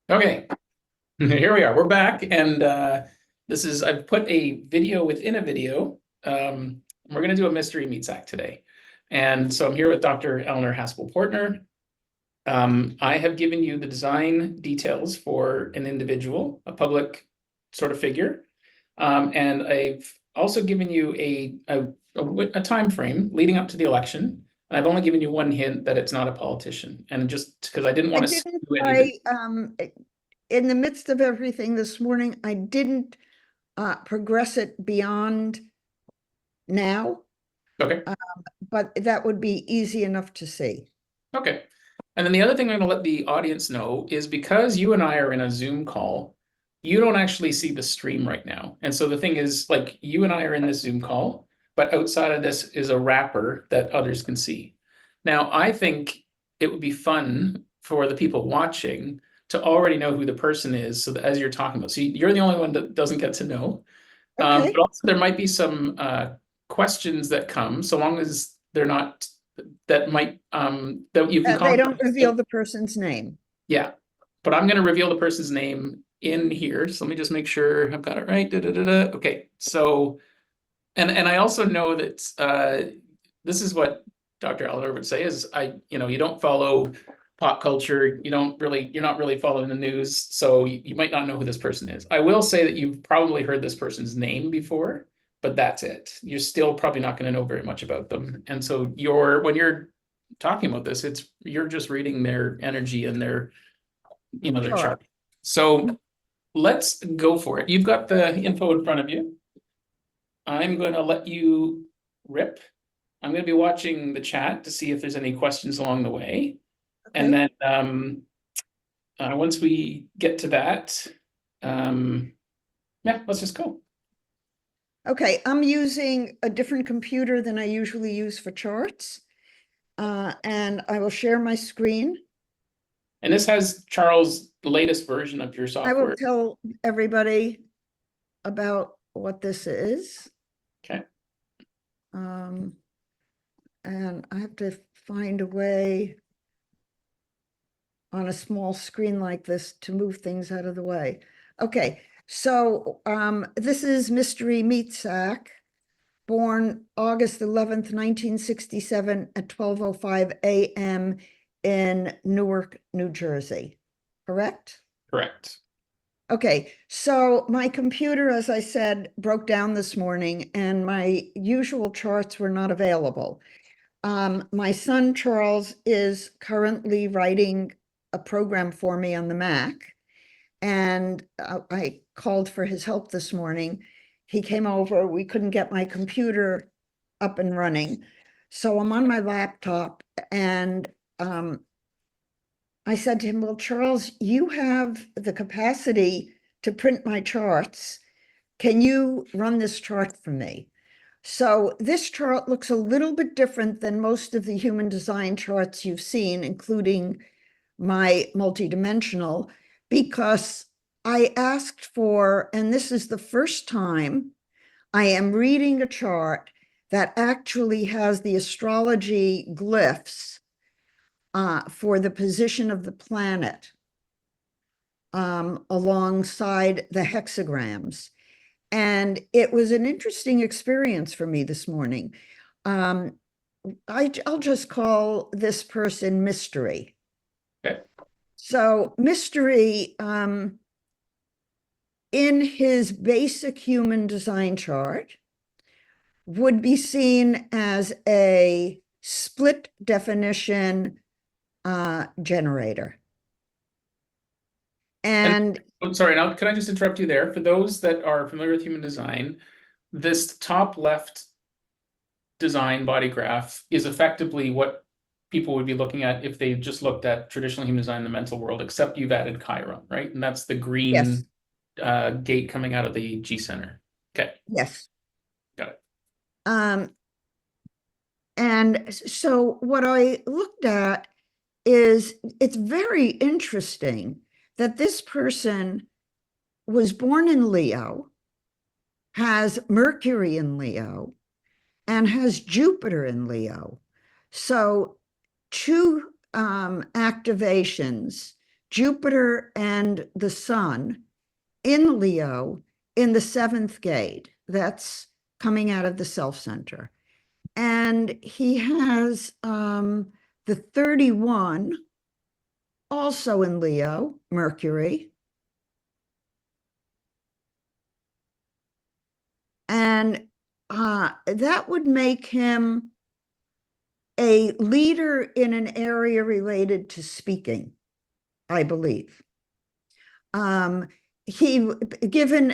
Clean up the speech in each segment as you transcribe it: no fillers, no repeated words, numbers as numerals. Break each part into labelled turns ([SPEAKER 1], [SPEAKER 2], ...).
[SPEAKER 1] Okay, here we are. We're back, and I've put a video within a video. We're going to do a mystery Meatsack today. And so I'm here with Dr. Eleanor Haspel-Portner. I have given you the design details for an individual, a public sort of figure. And I've also given you a time frame leading up to the election. I've only given you one hint that it's not a politician, and just because I didn't want to
[SPEAKER 2] didn't,
[SPEAKER 1] skew anybody.
[SPEAKER 2] in the midst of everything this morning, I didn't progress it beyond now,
[SPEAKER 1] Okay.
[SPEAKER 2] but that would be easy enough to see.
[SPEAKER 1] Okay. And then the other thing I'm going to let the audience know is because you and I are in a Zoom call, you don't actually see the stream right now. And so the thing is, like, you and I are in this Zoom call, but outside of this is a wrapper that others can see. Now, I think it would be fun for the people watching to already know who the person is, so that as you're talking about, so you're the only one that doesn't get to know.
[SPEAKER 2] Okay.
[SPEAKER 1] But also there might be some questions that come, so long as they're not that might that you can
[SPEAKER 2] They
[SPEAKER 1] comment.
[SPEAKER 2] don't reveal the person's name.
[SPEAKER 1] Yeah, but I'm going to reveal the person's name in here. So let me just make sure I've got it right. Okay, so and I also know that this is what Dr. Eleanor would say is you don't follow pop culture. You're not really following the news, so you might not know who this person is. I will say that you've probably heard this person's name before, but that's it. You're still probably not going to know very much about them. And so when you're talking about this, you're just reading their energy and their
[SPEAKER 2] Sure.
[SPEAKER 1] chart. So let's go for it. You've got the info in front of you. I'm going to let you rip. I'm going to be watching the chat to see if there's any questions along the way.
[SPEAKER 2] Okay.
[SPEAKER 1] And then once we get to that, yeah, let's just go.
[SPEAKER 2] Okay, I'm using a different computer than I usually use for charts. And I will share my screen.
[SPEAKER 1] And this has Charles' latest version of your
[SPEAKER 2] I will
[SPEAKER 1] software.
[SPEAKER 2] tell everybody about what this is.
[SPEAKER 1] Okay.
[SPEAKER 2] And I have to find a way on a small screen like this to move things out of the way. Okay, so this is Mystery Meatsack, born August 11th, 1967 at 12:05 a.m. in Newark, New Jersey, correct?
[SPEAKER 1] Correct.
[SPEAKER 2] Okay, so my computer, as I said, broke down this morning and my usual charts were not available. My son Charles is currently writing a program for me on the Mac, and I called for his help this morning. He came over, we couldn't get my computer up and running. So I'm on my laptop and I said to him, well, Charles, you have the capacity to print my charts. Can you run this chart for me? So this chart looks a little bit different than most of the human design charts you've seen, including my multidimensional, because I asked for, and this is the first time I am reading a chart that actually has the astrology glyphs for the position of the planet alongside the hexagrams. And it was an interesting experience for me this morning. I'll just call this person Mystery.
[SPEAKER 1] Okay.
[SPEAKER 2] So Mystery, in his basic human design chart, would be seen as a split definition generator. And
[SPEAKER 1] sorry, now can I just interrupt you there? For those that are familiar with human design, this top left design body graph is effectively what people would be looking at if they just looked at traditional human design in the mental world, except you've added Chiron, right? And that's the green gate coming out of the G center. Okay.
[SPEAKER 2] Yes.
[SPEAKER 1] Got it.
[SPEAKER 2] And so what I looked at is it's very interesting that this person was born in Leo, has Mercury in Leo, and has Jupiter in Leo. So two activations, Jupiter and the Sun in Leo in the 7th gate. That's coming out of the self-center. And he has the 31 also in Leo, Mercury. And that would make him a leader in an area related to speaking, I believe. Given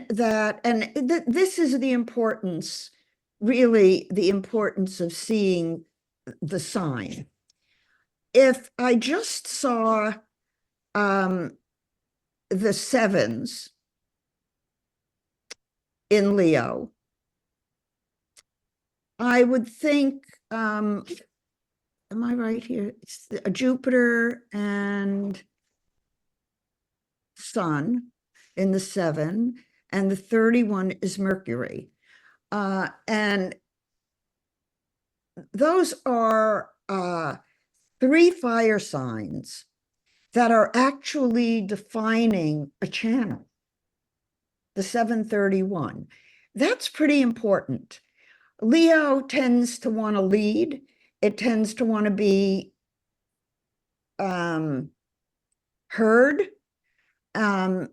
[SPEAKER 2] that, and this is the importance, really the importance of seeing the sign. If I just saw the 7s in Leo, I would think, am I right here? It's a Jupiter and Sun in the 7, and the 31 is Mercury. And those are 3 fire signs that are actually defining a channel, the 731. That's pretty important. Leo tends to want to lead. It tends to want to be heard. And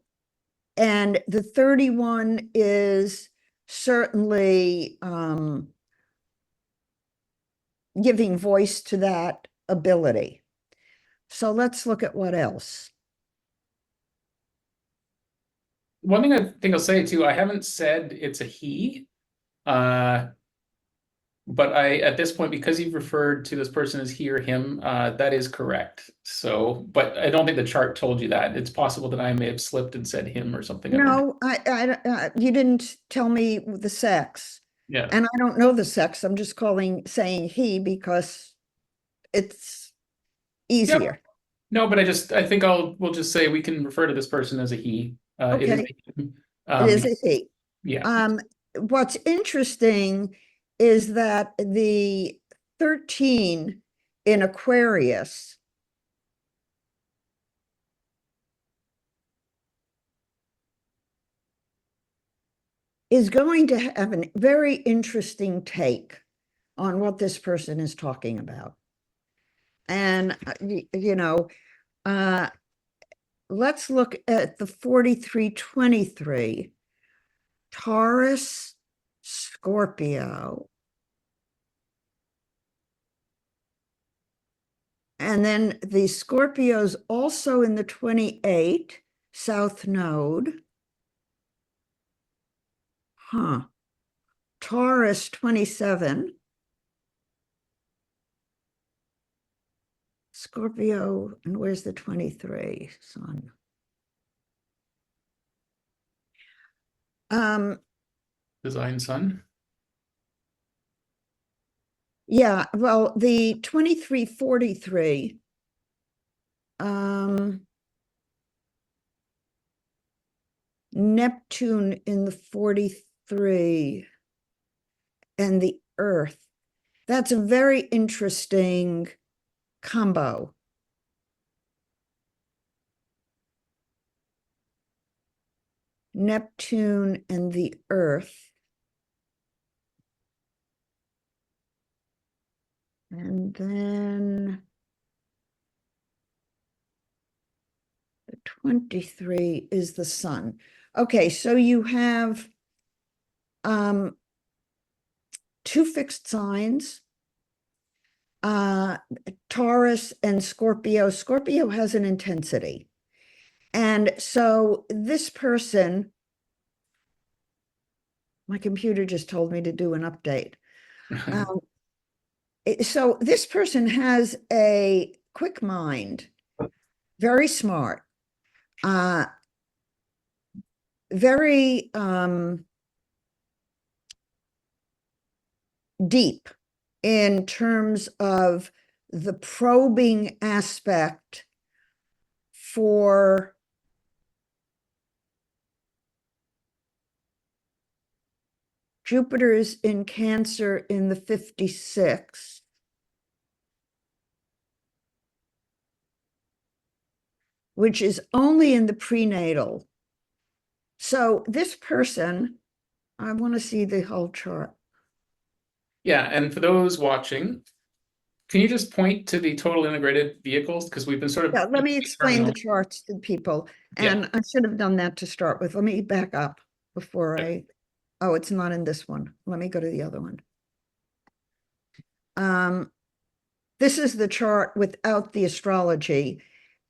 [SPEAKER 2] the 31 is certainly giving voice to that ability. So let's look at what else.
[SPEAKER 1] One thing I think I'll say too, I haven't said it's a he, but at this point, because you've referred to this person as he or him, that is correct. So, but I don't think the chart told you that. It's possible that I may have slipped and said him or something.
[SPEAKER 2] No, you didn't tell me the sex.
[SPEAKER 1] Yeah.
[SPEAKER 2] And I don't know the sex. I'm just saying he because it's easier.
[SPEAKER 1] Yep. No, but I think we'll just say we can refer to this person as a he. It is
[SPEAKER 2] Okay.
[SPEAKER 1] him.
[SPEAKER 2] It is a he.
[SPEAKER 1] Yeah.
[SPEAKER 2] What's interesting is that the 13 in Aquarius is going to have a very interesting take on what this person is talking about. And, let's look at the 4323, Taurus, Scorpio. And then the Scorpio's also in the 28, South Node. Taurus 27. Scorpio, and where's the 23, Sun?
[SPEAKER 1] Design Sun.
[SPEAKER 2] Yeah, well, the 2343, Neptune in the 43 and the Earth. That's a very interesting combo. Neptune and the Earth. And then the 23 is the Sun. Okay, so you have 2 fixed signs, Taurus and Scorpio. Scorpio has an intensity. And so this person, my computer just told me to do an update. So this person has a quick mind, very smart, very deep in terms of the probing aspect for Jupiter is in Cancer in the 56. which is only in the prenatal. So this person, I want to see the whole chart.
[SPEAKER 1] Yeah, and for those watching, can you just point to the total integrated vehicles? Because we've been sort of.
[SPEAKER 2] Yeah, let me explain the charts to people. And
[SPEAKER 1] Yeah.
[SPEAKER 2] I should have done that to start with. Let me back up before oh, it's not in this one. Let me go to the other one. This is the chart without the astrology.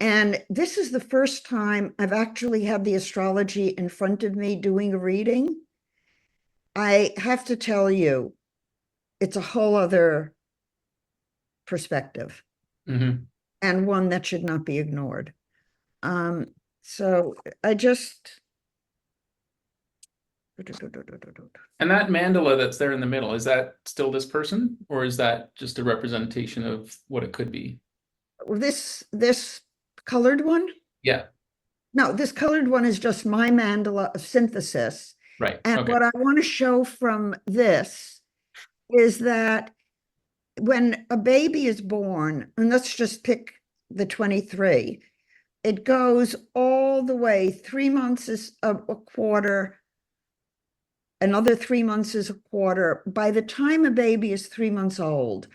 [SPEAKER 2] And this is the first time I've actually had the astrology in front of me doing a reading. I have to tell you, it's a whole other perspective and one that should not be ignored. So I just.
[SPEAKER 1] And that mandala that's there in the middle, is that still this person, or is that just a representation of what it could be?
[SPEAKER 2] This colored one?
[SPEAKER 1] Yeah.
[SPEAKER 2] No, this colored one is just my mandala of synthesis.
[SPEAKER 1] Right.
[SPEAKER 2] And
[SPEAKER 1] Okay.
[SPEAKER 2] what I want to show from this is that when a baby is born, and let's just pick the 23, it goes all the way. 3 months is a quarter. Another 3 months is a quarter. By the time a baby is 3 months old,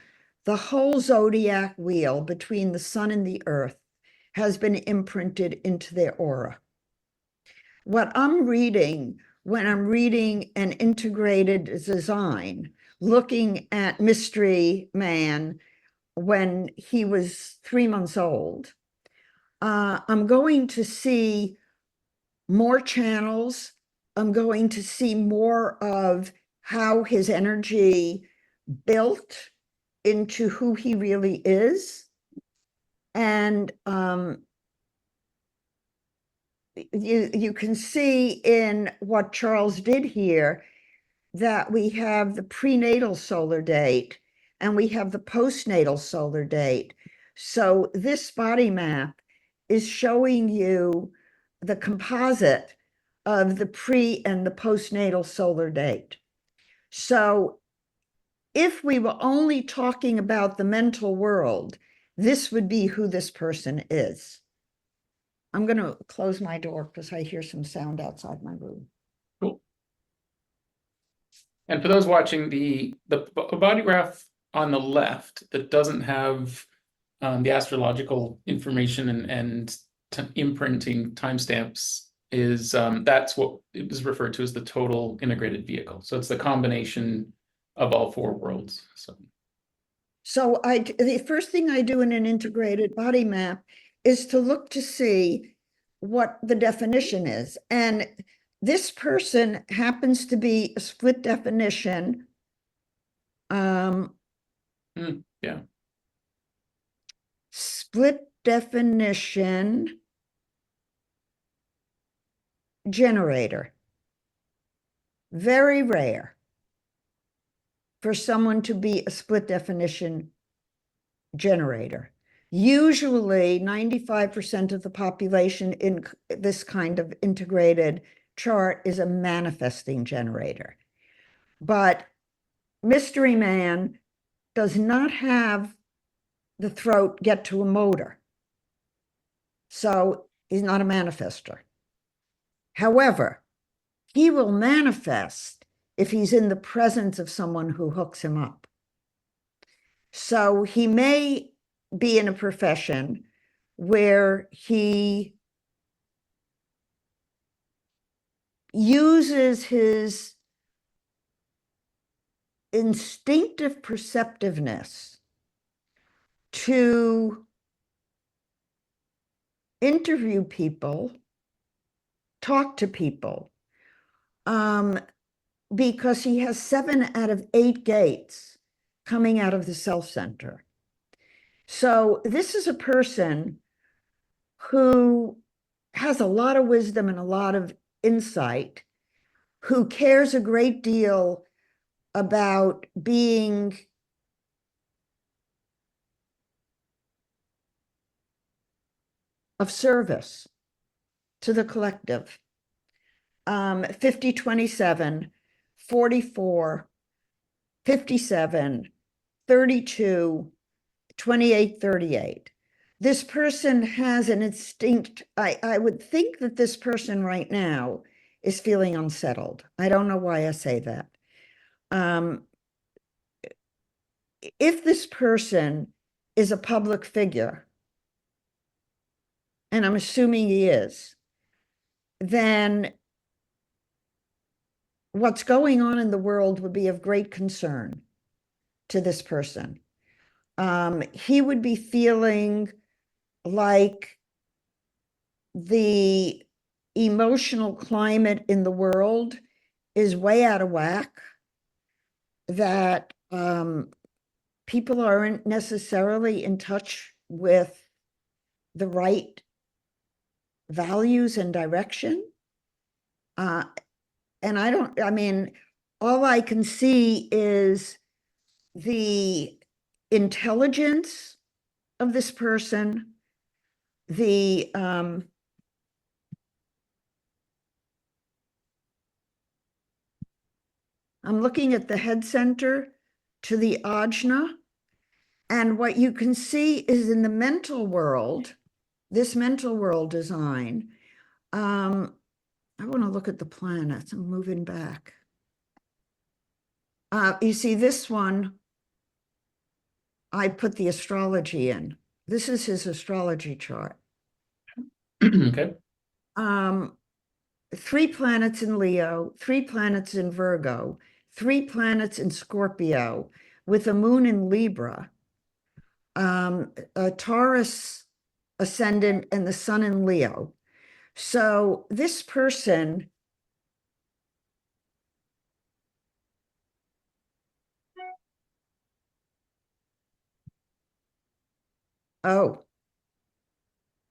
[SPEAKER 2] the whole zodiac wheel between the sun and the earth has been imprinted into their aura. What I'm reading when I'm reading an integrated design, looking at Mystery Man when he was 3 months old, I'm going to see more channels. I'm going to see more of how his energy built into who he really is. And you can see in what Charles did here that we have the prenatal solar date and we have the postnatal solar date. So this body map is showing you the composite of the pre and the postnatal solar date. So if we were only talking about the mental world, this would be who this person is. I'm going to close my door because I hear some sound outside my room.
[SPEAKER 1] Cool. And for those watching, the body graph on the left that doesn't have the astrological information and imprinting timestamps is that's what it was referred to as the total integrated vehicle. So it's the combination of all four worlds.
[SPEAKER 2] So the first thing I do in an integrated body map is to look to see what the definition is. And this person happens to be a split definition.
[SPEAKER 1] Yeah.
[SPEAKER 2] Split definition generator. Very rare for someone to be a split definition generator. Usually 95% of the population in this kind of integrated chart is a manifesting generator. But Mystery Man does not have the throat get to a motor. So he's not a manifester. However, he will manifest if he's in the presence of someone who hooks him up. So he may be in a profession where he uses his instinctive perceptiveness to interview people, talk to people, because he has 7 out of 8 gates coming out of the self center. So this is a person who has a lot of wisdom and a lot of insight, who cares a great deal about being of service to the collective. 50-27, 44, 57, 32, 28, 38. this person has an instinct. I would think that this person right now is feeling unsettled. I don't know why I say that. If this person is a public figure, and I'm assuming he is, then what's going on in the world would be of great concern to this person. He would be feeling like the emotional climate in the world is way out of whack, that people aren't necessarily in touch with the right values and direction. And I mean, all I can see is the intelligence of this person, I'm looking at the head center to the ajna, and what you can see is in the mental world, this mental world design, I want to look at the planets. I'm moving back. You see this one, I put the astrology in. This is his astrology chart.
[SPEAKER 1] Okay.
[SPEAKER 2] 3 planets in Leo, 3 planets in Virgo, 3 planets in Scorpio, with a moon in Libra, a Taurus ascendant, and the sun in Leo. So this person, oh,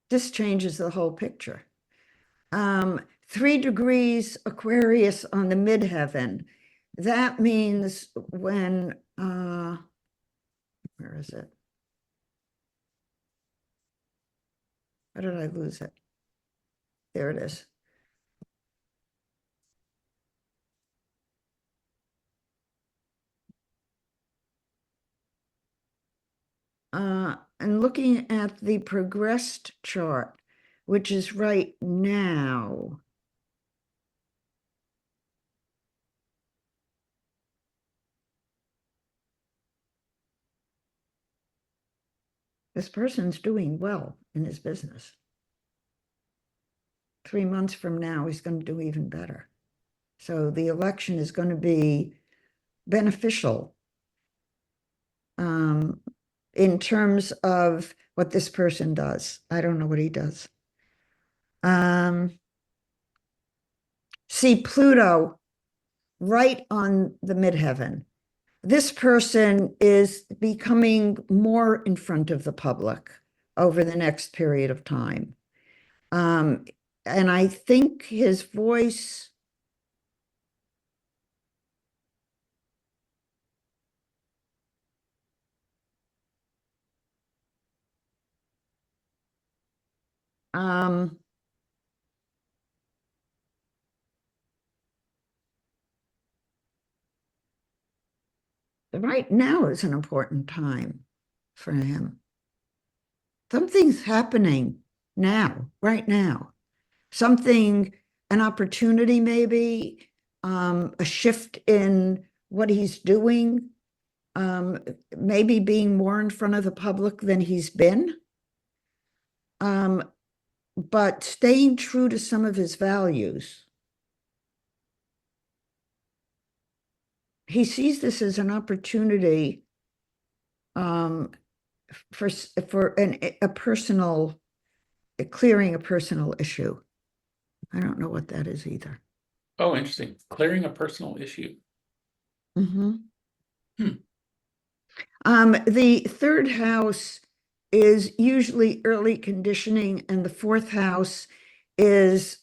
[SPEAKER 2] this changes the whole picture. 3 degrees Aquarius on the midheaven. That means when, where is it? How did I lose it? There it is. And looking at the progressed chart, which is right now. This person's doing well in his business. 3 months from now, he's going to do even better. So the election is going to be beneficial in terms of what this person does. I don't know what he does. See Pluto right on the midheaven. This person is becoming more in front of the public over the next period of time. And I think his voice, right now is an important time for him. Something's happening now, right now. Something, an opportunity maybe, a shift in what he's doing, maybe being more in front of the public than he's been. But staying true to some of his values. He sees this as an opportunity for a personal, clearing a personal issue. I don't know what that is either.
[SPEAKER 1] Oh, interesting. Clearing a personal issue.
[SPEAKER 2] The 3rd house is usually early conditioning, and the 4th house is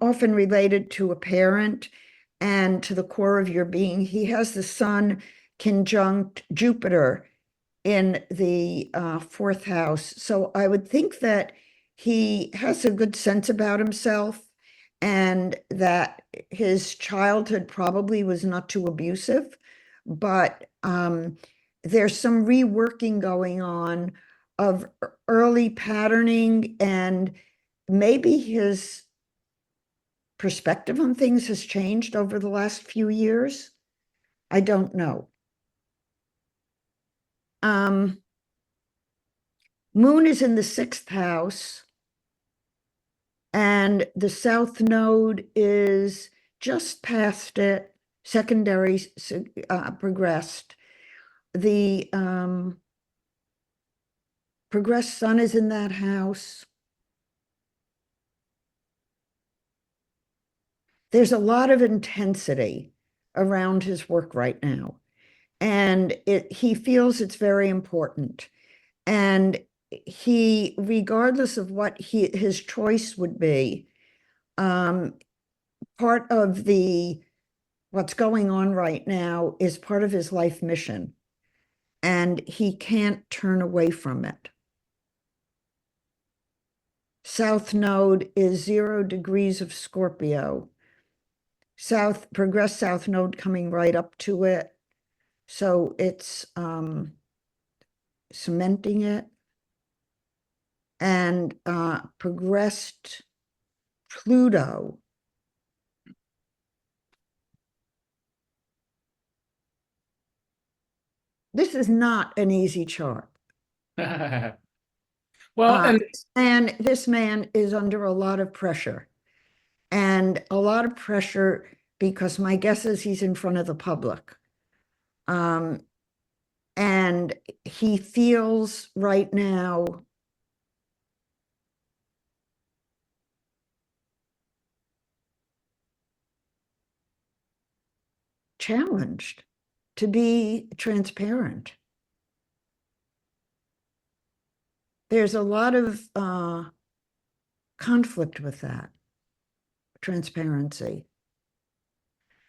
[SPEAKER 2] often related to a parent and to the core of your being. He has the sun conjunct Jupiter in the 4th house. So I would think that he has a good sense about himself, and that his childhood probably was not too abusive, but there's some reworking going on of early patterning, and maybe his perspective on things has changed over the last few years. I don't know. Moon is in the 6th house, and the south node is just past it, secondary progressed. The progressed sun is in that house. There's a lot of intensity around his work right now, and he feels it's very important. And he, regardless of what his choice would be, part of what's going on right now is part of his life mission, and he can't turn away from it. South node is 0 degrees of Scorpio. Progressed south node coming right up to it. So it's cementing it. And progressed Pluto. This is not an easy chart.
[SPEAKER 1] Well,
[SPEAKER 2] and this man is under a lot of pressure, and a lot of pressure because my guess is he's in front of the public. And he feels right now challenged to be transparent. There's a lot of conflict with that transparency.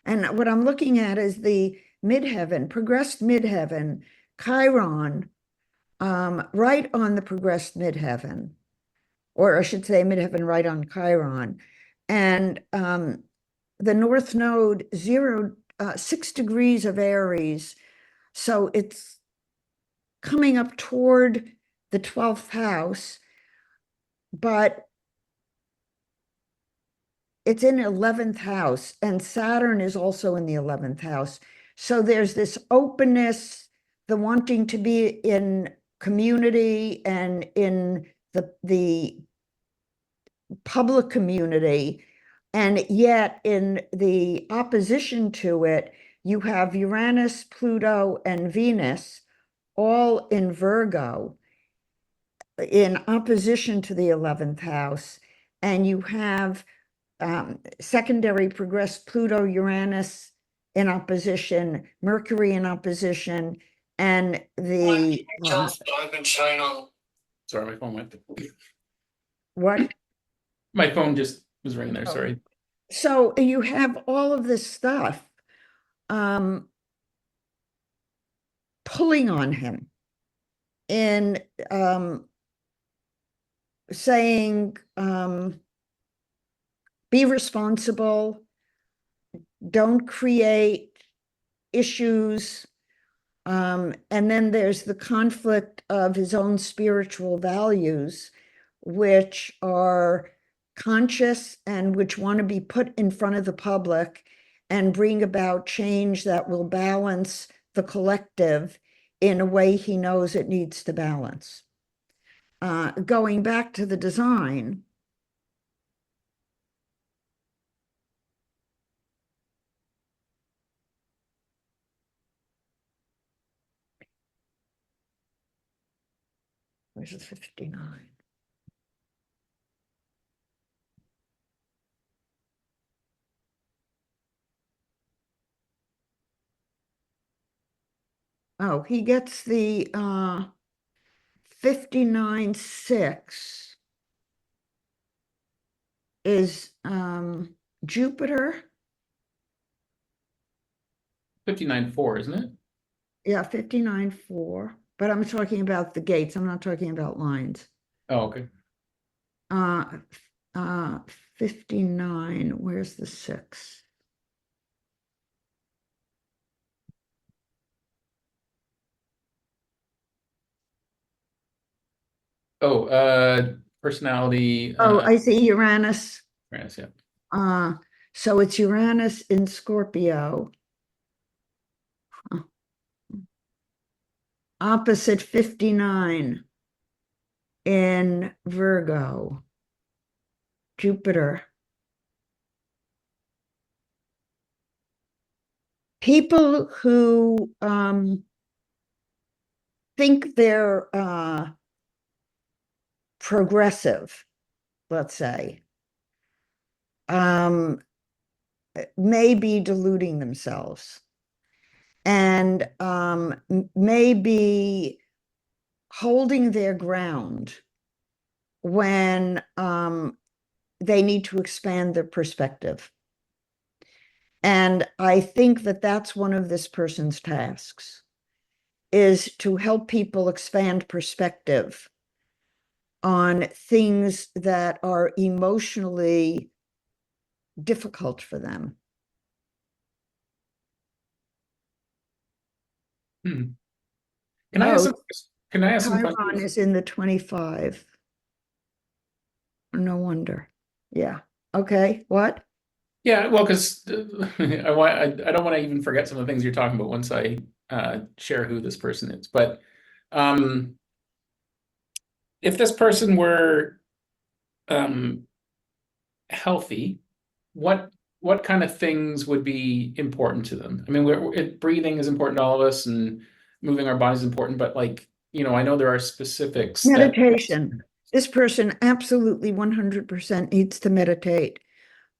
[SPEAKER 2] And what I'm looking at is the midheaven, progressed midheaven, Chiron, right on the progressed midheaven, or I should say midheaven right on Chiron. And the north node, 6 degrees of Aries. So it's coming up toward the 12th house, but it's in 11th house, and Saturn is also in the 11th house. So there's this openness, the wanting to be in community and in the public community. And yet in the opposition to it, you have Uranus, Pluto, and Venus all in Virgo in opposition to the 11th house. And you have secondary progressed Pluto, Uranus in opposition, Mercury in opposition, and the
[SPEAKER 1] sorry, my phone went.
[SPEAKER 2] what?
[SPEAKER 1] My phone just was ringing there.
[SPEAKER 2] Oh.
[SPEAKER 1] Sorry.
[SPEAKER 2] So you have all of this stuff pulling on him and saying, be responsible, don't create issues. And then there's the conflict of his own spiritual values, which are conscious and which want to be put in front of the public and bring about change that will balance the collective in a way he knows it needs to balance. Going back to the design, where's the 59? Oh, he gets the 59.6 is Jupiter.
[SPEAKER 1] 59.4, isn't it?
[SPEAKER 2] Yeah, 59.4, but I'm talking about the gates. I'm not talking about lines.
[SPEAKER 1] Oh, okay.
[SPEAKER 2] 59, where's the 6?
[SPEAKER 1] Personality,
[SPEAKER 2] Oh, I see Uranus.
[SPEAKER 1] Uranus, yeah.
[SPEAKER 2] Uh, so it's Uranus in Scorpio. Huh. Opposite 59 in Virgo. Jupiter. People who think they're progressive, let's say, may be deluding themselves and may be holding their ground when they need to expand their perspective. And I think that that's one of this person's tasks, is to help people expand perspective on things that are emotionally difficult for them.
[SPEAKER 1] Hmm. Can I ask
[SPEAKER 2] Oh,
[SPEAKER 1] can I ask some
[SPEAKER 2] Chiron
[SPEAKER 1] questions?
[SPEAKER 2] is in the 25. No wonder. Yeah. Okay. What?
[SPEAKER 1] Yeah, well, because I don't want to even forget some of the things you're talking about once I share who this person is. But um, if this person were um, healthy, what what kind of things would be important to them? I mean, breathing is important to all of us, and moving our bodies is important. But like, I know there are specifics that.
[SPEAKER 2] Meditation. This person absolutely 100% needs to meditate.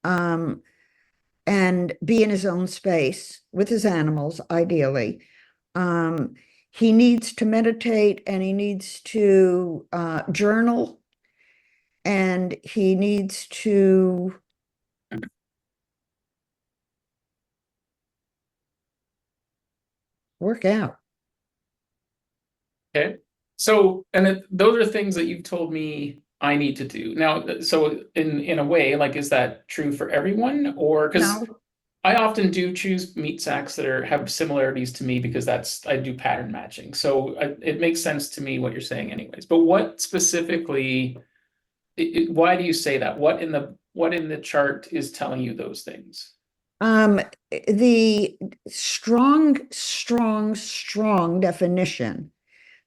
[SPEAKER 2] Um, and be in his own space with his animals, ideally. Um, he needs to meditate and he needs to journal and he needs to work out.
[SPEAKER 1] Okay. So, and those are things that you've told me I need to do. Now, so in a way, like, is that true for everyone? Or because
[SPEAKER 2] No,
[SPEAKER 1] I often do choose meat sacks that have similarities to me because I do pattern matching. So it makes sense to me what you're saying anyways. But what specifically, why do you say that? What in the chart is telling you those things?
[SPEAKER 2] um, the strong definition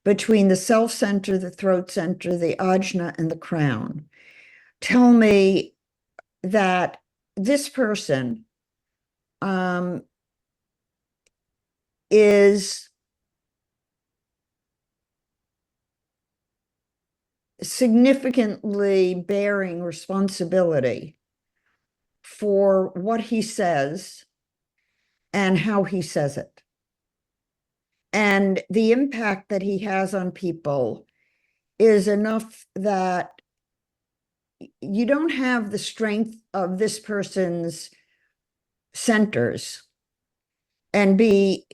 [SPEAKER 2] between the self center, the throat center, the ajna, and the crown tell me that this person um, is significantly bearing responsibility for what he says and how he says it. And the impact that he has on people is enough that you don't have the strength of this person's centers and be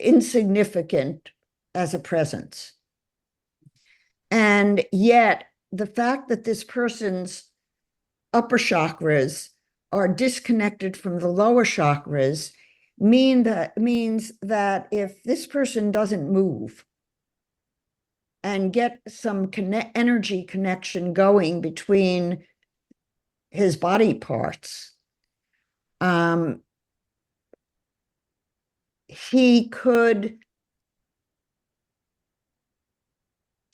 [SPEAKER 2] insignificant as a presence. And yet, the fact that this person's upper chakras are disconnected from the lower chakras means that if this person doesn't move and get some energy connection going between his body parts, he could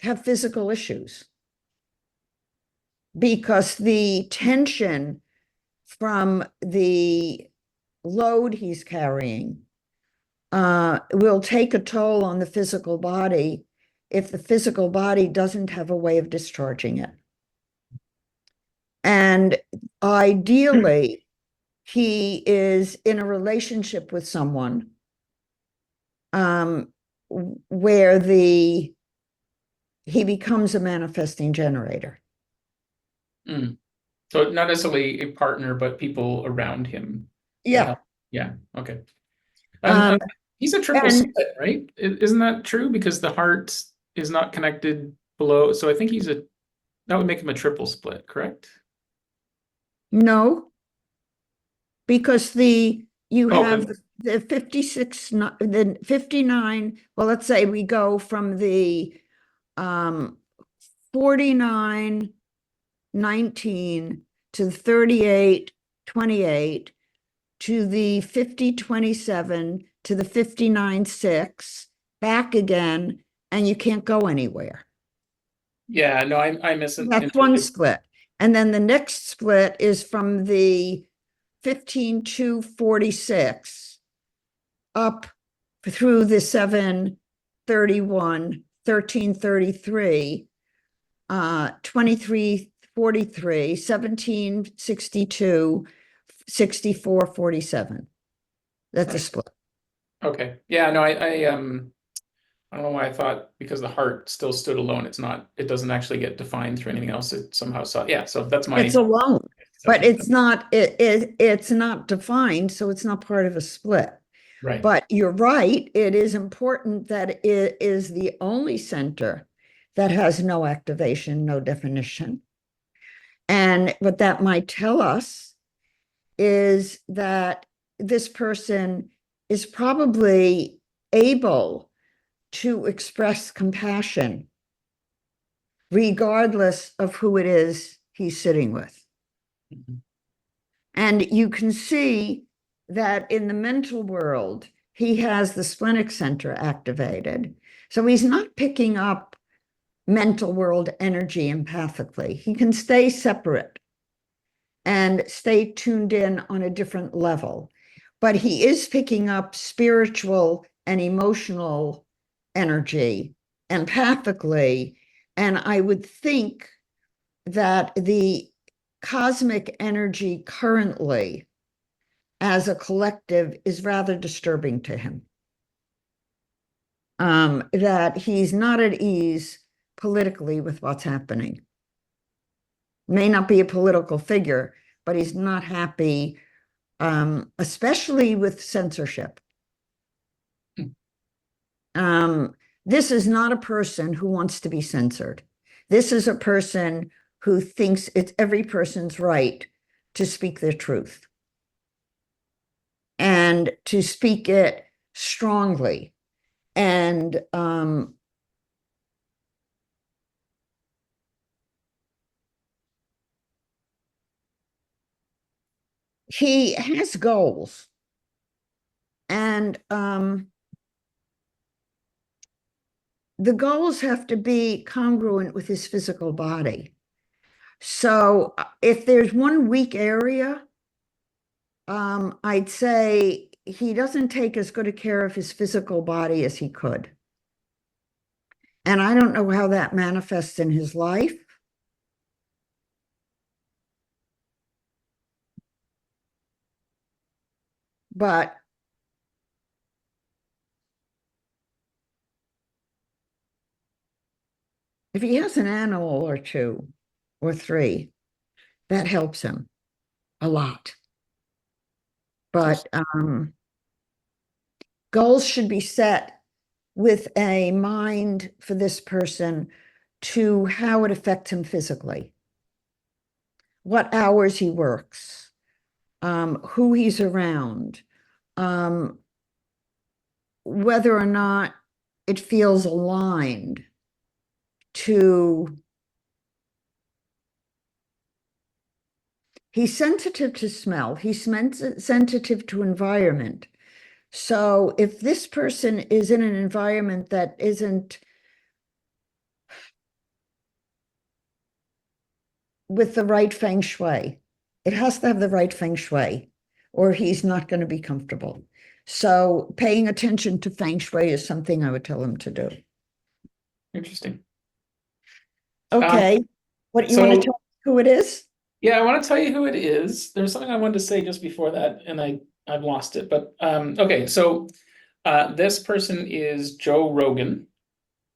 [SPEAKER 2] have physical issues because the tension from the load he's carrying will take a toll on the physical body if the physical body doesn't have a way of discharging it. And ideally, he is in a relationship with someone where he becomes a manifesting generator.
[SPEAKER 1] Mm. So not necessarily a partner, but people around him that
[SPEAKER 2] Yeah.
[SPEAKER 1] help. Yeah. Okay.
[SPEAKER 2] Um,
[SPEAKER 1] He's a triple
[SPEAKER 2] and
[SPEAKER 1] split, right? Isn't that true? Because the heart is not connected below. So I think that would make him a triple split, correct?
[SPEAKER 2] no, because you
[SPEAKER 1] Oh,
[SPEAKER 2] have the 56, the 59. Well, let's say we go from the 49:19 to the 38:28 to the 50:27 to the 59:6 back again, and you can't go anywhere.
[SPEAKER 1] Yeah, no, I miss it.
[SPEAKER 2] That's one split. And then the next split is from the 15:46 up through the 7:31, 13:33, 23:43, 17:62, 64:47. That's a split.
[SPEAKER 1] Okay. Yeah, no, I don't know why I thought because the heart still stood alone, it doesn't actually get defined through anything else. It somehow saw, yeah, so that's my.
[SPEAKER 2] It's alone, but it's not defined, so it's not part of a split.
[SPEAKER 1] Right.
[SPEAKER 2] But you're right, it is important that it is the only center that has no activation, no definition. And what that might tell us is that this person is probably able to express compassion regardless of who it is he's sitting with.
[SPEAKER 1] Mhm.
[SPEAKER 2] And you can see that in the mental world, he has the splenic center activated. So he's not picking up mental world energy empathically. He can stay separate and stay tuned in on a different level. But he is picking up spiritual and emotional energy empathically. And I would think that the cosmic energy currently as a collective is rather disturbing to him. That he's not at ease politically with what's happening. May not be a political figure, but he's not happy, especially with censorship. This is not a person who wants to be censored. This is a person who thinks it's every person's right to speak their truth and to speak it strongly. And he has goals. And the goals have to be congruent with his physical body. So if there's one weak area, I'd say he doesn't take as good a care of his physical body as he could. And I don't know how that manifests in his life. But if he has an animal or two or three, that helps him a lot. But goals should be set with a mind for this person to how it affects him physically, what hours he works, who he's around, whether or not it feels aligned to. He's sensitive to smell. He's sensitive to environment. So if this person is in an environment that isn't with the right feng shui, it has to have the right feng shui, or he's not going to be comfortable. So paying attention to feng shui is something I would tell him to do.
[SPEAKER 1] Interesting.
[SPEAKER 2] Okay. What you want to tell me who it is?
[SPEAKER 1] Yeah, I want to tell you who it is. There's something I wanted to say just before that, and I've lost it. But okay, so this person is Joe Rogan,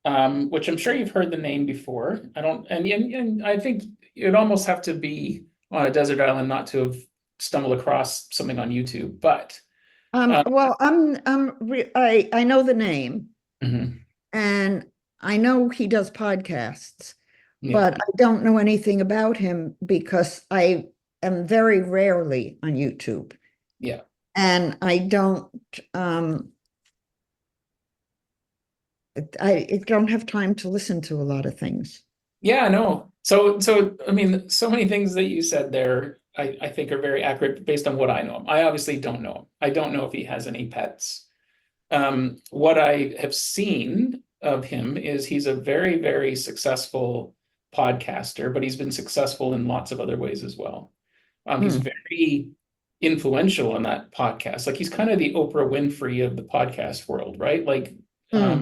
[SPEAKER 1] which I'm sure you've heard the name before. I don't, and I think you'd almost have to be on a desert island not to have stumbled across something on YouTube. But
[SPEAKER 2] well, I know the name,
[SPEAKER 1] mhm,
[SPEAKER 2] and I know he does podcasts.
[SPEAKER 1] yeah.
[SPEAKER 2] But I don't know anything about him because I am very rarely on YouTube.
[SPEAKER 1] Yeah.
[SPEAKER 2] And I don't I don't have time to listen to a lot of things.
[SPEAKER 1] Yeah, no. So I mean, so many things that you said there, I think are very accurate based on what I know him. I obviously don't know him. I don't know if he has any pets. What I have seen of him is he's a very, very successful podcaster, but he's been successful in lots of other ways as well. He's
[SPEAKER 2] Hmm.
[SPEAKER 1] very influential in that podcast. Like he's kind of the Oprah Winfrey of the podcast world, right? Like
[SPEAKER 2] Hmm.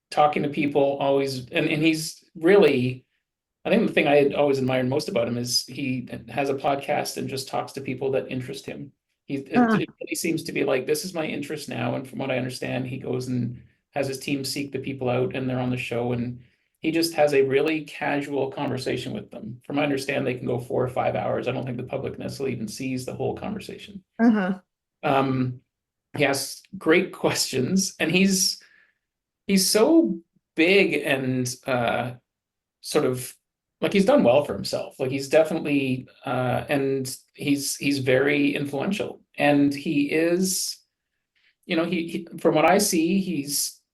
[SPEAKER 1] talking to people always, and he's really, I think the thing I had always admired most about him is he has a podcast and just talks to people that interest him.
[SPEAKER 2] Uh,
[SPEAKER 1] It really seems to be like, this is my interest now. And from what I understand, he goes and has his team seek the people out and they're on the show. And he just has a really casual conversation with them. From what I understand, they can go 4 or 5 hours. I don't think the public necessarily even sees the whole conversation.
[SPEAKER 2] uh-huh.
[SPEAKER 1] Um, he asks great questions and he's so big and sort of like he's done well for himself. Like he's definitely and he's very influential. And he is, he from what I see,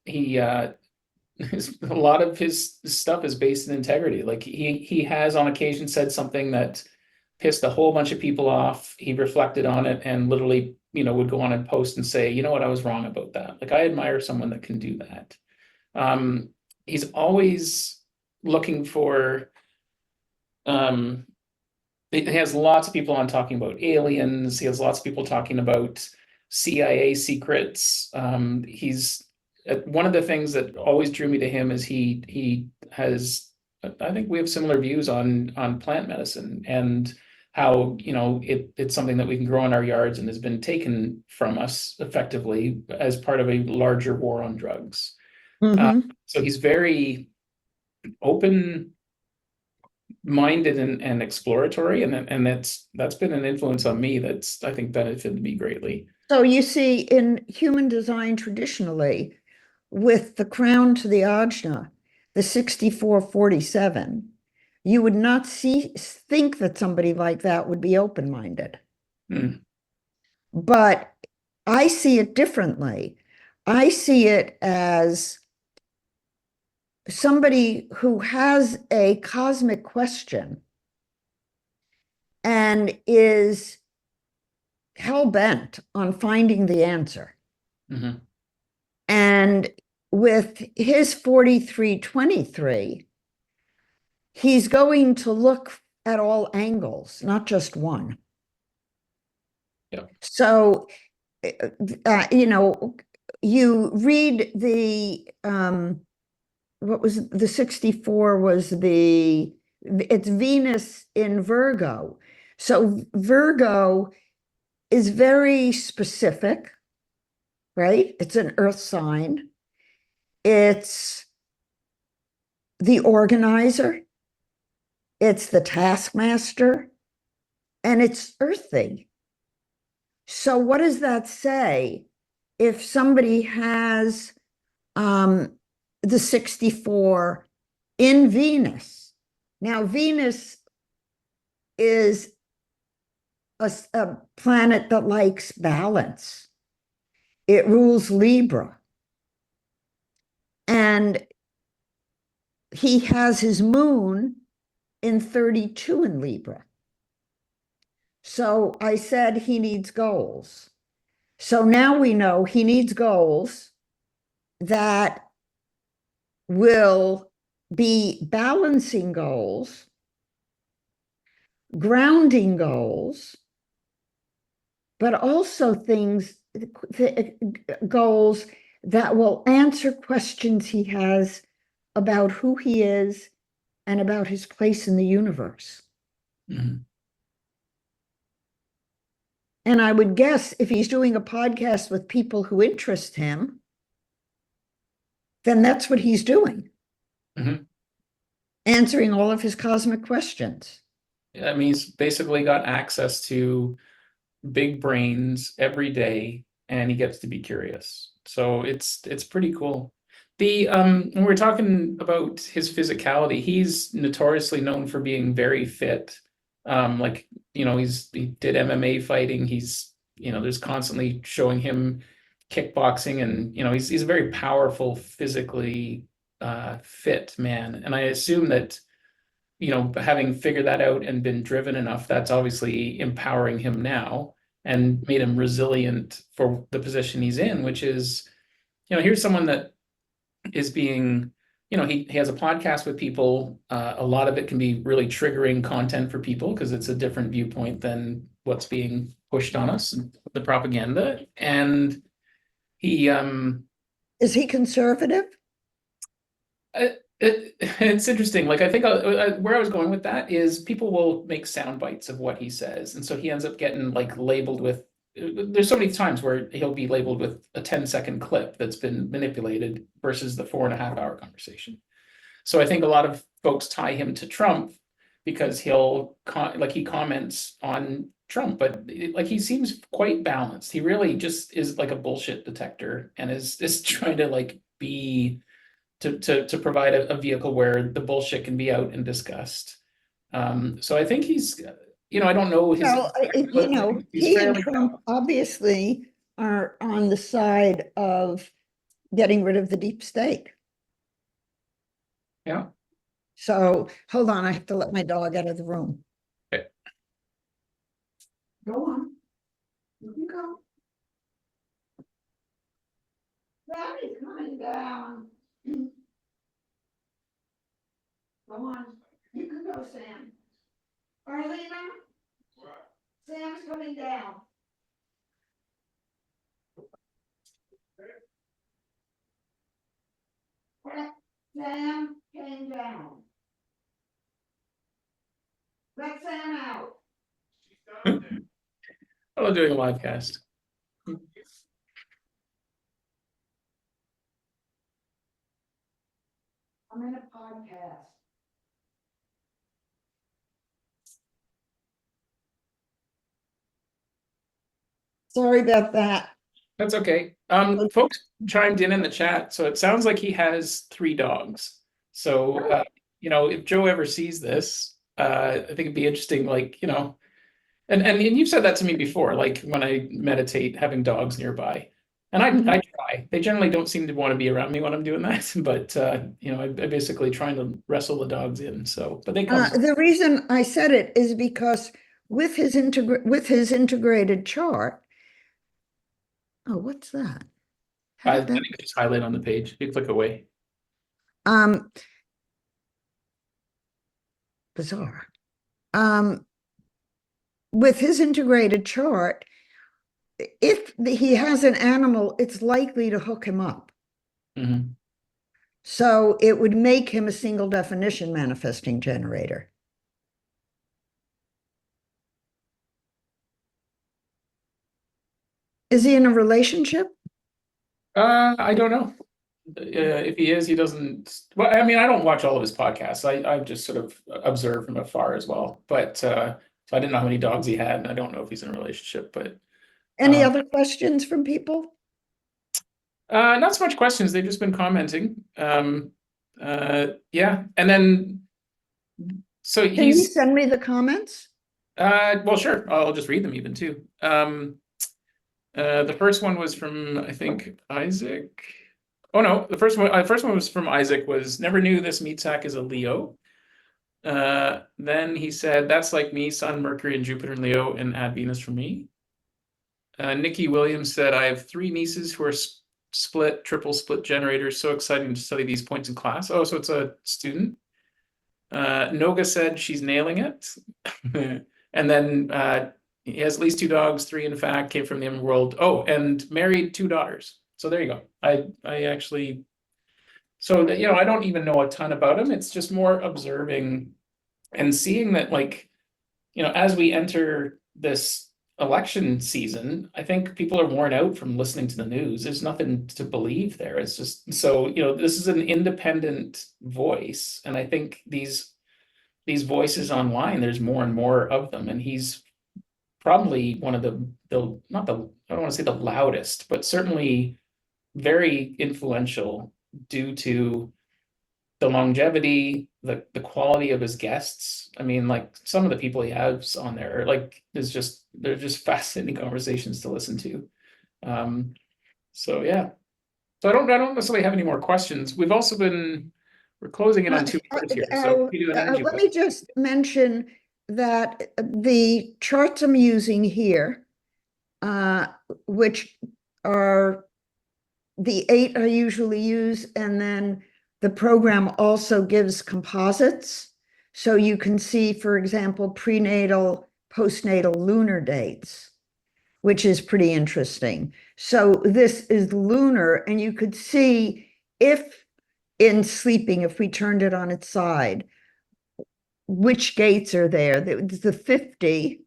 [SPEAKER 1] he a lot of his stuff is based in integrity. Like he has on occasion said something that pissed a whole bunch of people off. He reflected on it and literally, would go on and post and say, you know what, I was wrong about that. Like I admire someone that can do that. Um, he's always looking for he has lots of people on talking about aliens. He has lots of people talking about CIA secrets. He's one of the things that always drew me to him is he has. I think we have similar views on plant medicine and how it's something that we can grow in our yards and has been taken from us effectively as part of a larger war on drugs. Uh,
[SPEAKER 2] Hmm.
[SPEAKER 1] so he's very open minded and exploratory, and that's been an influence on me that's I think benefited me greatly.
[SPEAKER 2] So you see, in human design traditionally, with the crown to the ajna, the 64-47, you would not think that somebody like that would be open-minded.
[SPEAKER 1] Mm,
[SPEAKER 2] But I see it differently. I see it as somebody who has a cosmic question and is hell-bent on finding the answer.
[SPEAKER 1] mhm,
[SPEAKER 2] And with his 4323, he's going to look at all angles, not just one.
[SPEAKER 1] yeah.
[SPEAKER 2] So, you know, you read what was the 64 was it's Venus in Virgo. So Virgo is very specific, right? It's an earth sign. It's the organizer, it's the taskmaster, and it's earthy. So what does that say if somebody has the 64 in Venus? Now, Venus is a planet that likes balance. It rules Libra. And he has his moon in 32 in Libra. So I said he needs goals. So now we know he needs goals that will be balancing goals, grounding goals, but also goals that will answer questions he has about who he is and about his place in the universe.
[SPEAKER 1] Mhm.
[SPEAKER 2] And I would guess if he's doing a podcast with people who interest him, then that's what he's doing,
[SPEAKER 1] Mhm.
[SPEAKER 2] answering all of his cosmic questions.
[SPEAKER 1] I mean, he's basically got access to big brains every day, and he gets to be curious. So it's pretty cool. The when we're talking about his physicality, he's notoriously known for being very fit. Like, he did MMA fighting. There's constantly showing him kickboxing and he's a very powerful, physically fit man. And I assume that having figured that out and been driven enough, that's obviously empowering him now and made him resilient for the position he's in, which is, here's someone that is being, he has a podcast with people. A lot of it can be really triggering content for people because it's a different viewpoint than what's being pushed on us, the propaganda. And he,
[SPEAKER 2] Is he conservative?
[SPEAKER 1] it's interesting. Like, I think where I was going with that is people will make sound bites of what he says. And so he ends up getting like labeled with, there's so many times where he'll be labeled with a 10-second clip that's been manipulated versus the 4.5 hour conversation. So I think a lot of folks tie him to Trump because he comments on Trump, but like he seems quite balanced. He really just is like a bullshit detector and is trying to like be to provide a vehicle where the bullshit can be out and discussed. So I think he's, I don't know his.
[SPEAKER 2] Well,
[SPEAKER 1] he's
[SPEAKER 2] he and
[SPEAKER 1] fairly
[SPEAKER 2] Trump obviously are on the side of getting rid of the deep state.
[SPEAKER 1] Yeah.
[SPEAKER 2] So hold on, I have to let my dog out of the room.
[SPEAKER 1] Okay.
[SPEAKER 2] Go on. You can go. Daddy's coming down. Go on. You can go, Sam. Arlena? Sam's coming down. Sam came down. Let Sam out.
[SPEAKER 1] I'm doing a live cast.
[SPEAKER 2] I'm in a podcast. Sorry about that.
[SPEAKER 1] That's okay. Folks chimed in the chat, so it sounds like he has 3 dogs. So, if Joe ever sees this, I think it'd be interesting, like, and you've said that to me before, like when I meditate, having dogs nearby. And I try. They generally don't seem to want to be around me when I'm doing that, but I basically trying to wrestle the dogs in. So, but they come.
[SPEAKER 2] The reason I said it is because with his integrated chart. Oh, what's that?
[SPEAKER 1] I think just highlight on the page. You click away.
[SPEAKER 2] Bizarre. With his integrated chart, if he has an animal, it's likely to hook him up.
[SPEAKER 1] Mm-hmm.
[SPEAKER 2] So it would make him a single definition manifesting generator. Is he in a relationship?
[SPEAKER 1] I don't know. If he is, he doesn't. Well, I mean, I don't watch all of his podcasts. I just sort of observe from afar as well. But so I didn't know how many dogs he had, and I don't know if he's in a relationship. But
[SPEAKER 2] any other questions from people?
[SPEAKER 1] Not so much questions. They've just been commenting. Yeah, and then so
[SPEAKER 2] Can you send me the comments?
[SPEAKER 1] Well, sure. I'll just read them even too. The first one was from, I think, Isaac. Oh no, the first one was from Isaac, was never knew this Meatsack is a Leo. Then he said, that's like me, Sun, Mercury, and Jupiter in Leo, and add Venus for me. Nikki Williams said, I have 3 nieces who are triple split generators. So exciting to study these points in class. Oh, so it's a student. Noga said she's nailing it. And then he has at least 2 dogs, 3 in fact, came from the world. Oh, and married 2 daughters. So there you go. I actually, so that, I don't even know a ton about him. It's just more observing and seeing that, like, as we enter this election season, I think people are worn out from listening to the news. There's nothing to believe there. It's just, so, this is an independent voice. And I think these voices online, there's more and more of them. And he's probably one of the not the, I don't want to say the loudest, but certainly very influential due to the longevity, the quality of his guests. I mean, like, some of the people he has on there, like, they're just fascinating conversations to listen to. So yeah. So I don't necessarily have any more questions. We've also been we're closing in on 2 hours here. So we do an energy
[SPEAKER 2] let me just mention that the charts I'm using here, which are the 8 I usually use, and then the program also gives composites. So you can see, for example, prenatal, postnatal lunar dates, which is pretty interesting. So this is lunar, and you could see if in sleeping, if we turned it on its side, which gates are there. There's the 50,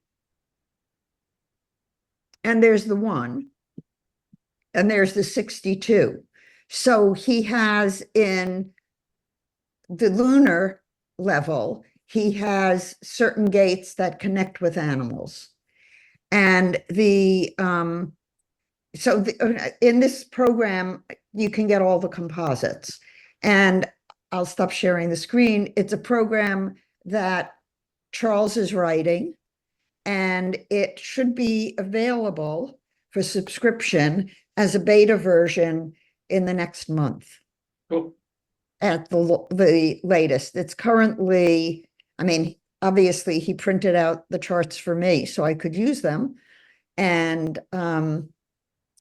[SPEAKER 2] and there's the 1, and there's the 62. So he has in the lunar level, he has certain gates that connect with animals. And in this program, you can get all the composites. And I'll stop sharing the screen. It's a program that Charles is writing, and it should be available for subscription as a beta version in the next month.
[SPEAKER 1] Cool.
[SPEAKER 2] At the latest. It's currently, I mean, obviously he printed out the charts for me so I could use them. And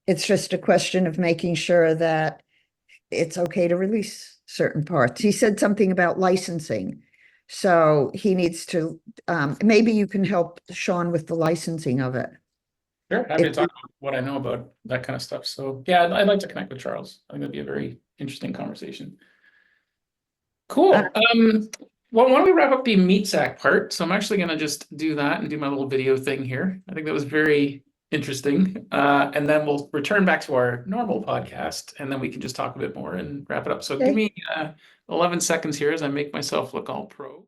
[SPEAKER 2] it's just a question of making sure that it's okay to release certain parts. He said something about licensing. So he needs to, maybe you can help Sean with the licensing of it.
[SPEAKER 1] Sure, happy to talk about what I know about that kind of stuff. So yeah, I'd like to connect with Charles. I think that'd be a very interesting conversation. Cool. Well, why don't we wrap up the Meatsack part? So I'm actually going to just do that and do my little video thing here. I think that was very interesting. And then we'll return back to our normal podcast, and then we can just talk a bit more and wrap it up. So give me 11 seconds here as I make myself look all pro.